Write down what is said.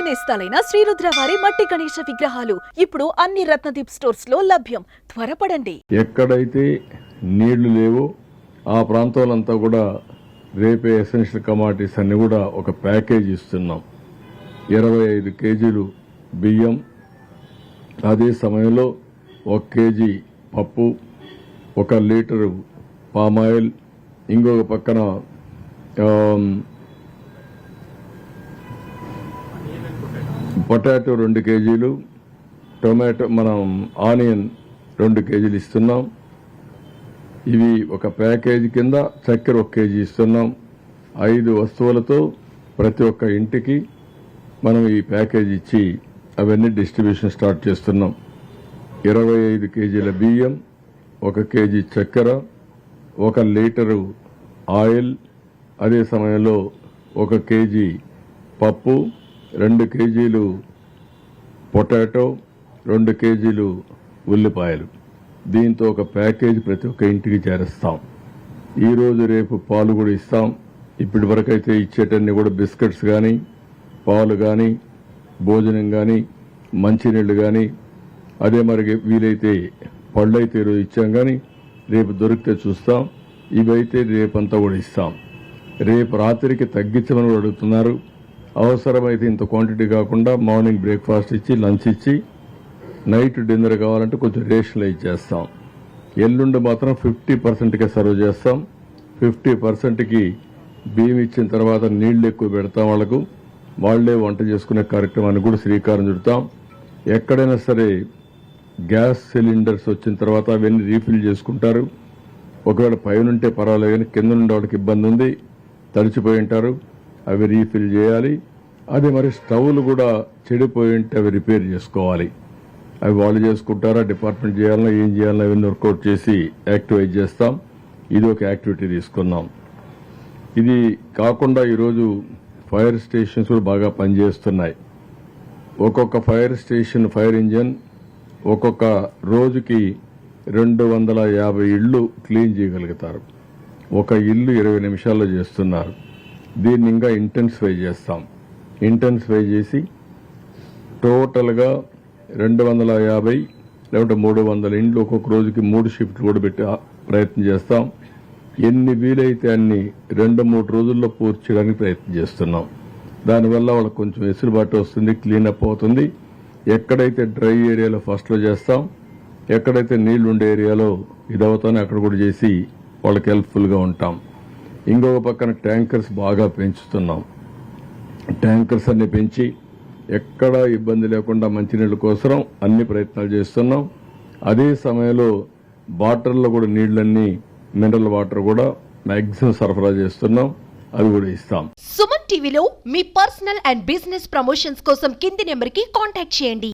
నేస్తాలైన శ్రీరుద్ర వారి మట్టి గణేశ విగ్రహాలు ఇప్పుడు అన్ని రత్నదీప్ స్టోర్స్ లో లభ్యం. త్వరపడండి. ఎక్కడైతే నీళ్లు లేవో ఆ ప్రాంతాలంతా కూడా రేపే ఎసెన్షియల్ కమాడిటీస్ అన్ని కూడా ఒక ప్యాకేజ్ ఇస్తున్నాం. 25 కేజీలు బియ్యం, అదే సమయంలో 1 కేజీ పప్పు, 1 లీటరు పామాయిల్, ఇంకొక పక్కన పొటాటో 2 కేజీలు, టొమాటో ఆనియన్ 2 కేజీలు ఇస్తున్నాం. ఇవి ఒక ప్యాకేజీ కింద. చక్కెర 1 కేజీ ఇస్తున్నాం. 5 వస్తువులతో ప్రతి ఒక్క ఇంటికి మనం ఈ ప్యాకేజీ ఇచ్చి అవన్నీ డిస్ట్రిబ్యూషన్ స్టార్ట్ చేస్తున్నాం. 25 కేజీల బియ్యం, 1 కేజీ చక్కెర, 1 లీటరు ఆయిల్, అదే సమయంలో 1 కేజీ పప్పు, 2 కేజీలు పొటాటో, 2 కేజీలు ఉల్లిపాయలు. దీంతో ఒక ప్యాకేజీ ప్రతి ఒక్క ఇంటికి చేరుస్తాం. ఈరోజు రేపు పాలు కూడా ఇస్తాం. ఇప్పటి వరకు అయితే ఇచ్చేటన్ని కూడా బిస్కెట్స్ కానీ, పాలు కానీ, భోజనం కానీ, మంచినీళ్లు కానీ, అదే మరి వీలైతే పళ్ళు అయితే ఈరోజు ఇచ్చాం కానీ రేపు దొరికితే చూస్తాం. ఇవైతే రేపంతా కూడా ఇస్తాం. రేపు రాత్రికి తగ్గించమని కూడా అడుగుతున్నారు. అవసరమైతే ఇంత క్వాంటిటీ కాకుండా మార్నింగ్ బ్రేక్ఫాస్ట్ ఇచ్చి, లంచ్ ఇచ్చి, నైట్ డిన్నర్ కావాలంటే కొంచెం రేషన్లో ఇచ్చేస్తాం. ఎల్లుండి మాత్రం 50%కే సర్వ్ చేస్తాం. 50%కి బియ్యం ఇచ్చిన తర్వాత నీళ్లు ఎక్కువ పెడతాం. వాళ్లే వంట చేసుకునే కార్యక్రమాన్ని కూడా శ్రీకారం చుడతాం. ఎక్కడైనా సరే గ్యాస్ సిలిండర్స్ వచ్చిన తర్వాత అవన్నీ రీఫిల్ చేసుకుంటారు. ఒకవేళ పైనుంటే పర్వాలేదు కానీ కింద నుండి వాళ్ళకి ఇబ్బంది ఉంది, తడిచిపోయి ఉంటారు, అవి రీఫిల్ చేయాలి. అదే మరి స్టవ్లు కూడా చెడిపోయి ఉంటే అవి రిపేర్ చేసుకోవాలి. అవి వాళ్ళు చేసుకుంటారా, డిపార్ట్మెంట్ చేయాలన్నా, ఏం చేయాలన్నా అవన్నీ వర్కౌట్ చేసి యాక్టివేట్ చేస్తాం. ఇది ఒక యాక్టివిటీ తీసుకున్నాం. ఇది కాకుండా ఈరోజు ఫైర్ స్టేషన్స్ కూడా బాగా పనిచేస్తున్నాయి. ఒక్కొక్క ఫైర్ స్టేషన్, ఫైర్ ఇంజన్ ఒక్కొక్క రోజుకి 250 ఇళ్లు క్లీన్ చేయగలుగుతారు. ఒక ఇల్లు 20 నిమిషాల్లో చేస్తున్నారు. దీన్ని ఇంకా ఇంటెన్సిఫై చేస్తాం. ఇంటెన్సిఫై చేసి టోటల్గా 250 లేకపోతే 300 ఇండ్లు ఒక్కొక్క రోజుకి 3 షిఫ్ట్లు కూడా పెట్టి ప్రయత్నం చేస్తాం. ఎన్ని వీలైతే అన్ని 2-3 రోజుల్లో పూర్తి చేయడానికి ప్రయత్నం చేస్తున్నాం. దానివల్ల వాళ్ళకి కొంచెం వెసులుబాటు వస్తుంది, క్లీనప్ అవుతుంది. ఎక్కడైతే డ్రై ఏరియాలో ఫస్ట్లో చేస్తాం, ఎక్కడైతే నీళ్లు ఉండే ఏరియాలో ఇదవుతానో అక్కడ కూడా చేసి వాళ్ళకి హెల్ప్ఫుల్గా ఉంటాం. ఇంకొక పక్కన ట్యాంకర్స్ బాగా పెంచుతున్నాం. ట్యాంకర్స్ అన్ని పెంచి ఎక్కడా ఇబ్బంది లేకుండా మంచినీళ్ళ కోసం అన్ని ప్రయత్నాలు చేస్తున్నాం. అదే సమయంలో వాటర్లో కూడా నీళ్లన్నీ మినరల్ వాటర్ కూడా మాక్సిమం సరఫరా చేస్తున్నాం. అది కూడా ఇస్తాం. సుమన్ టీవీలో మీ పర్సనల్ అండ్ బిజినెస్ ప్రమోషన్స్ కోసం కింది నెంబర్కి కాంటాక్ట్ చేయండి.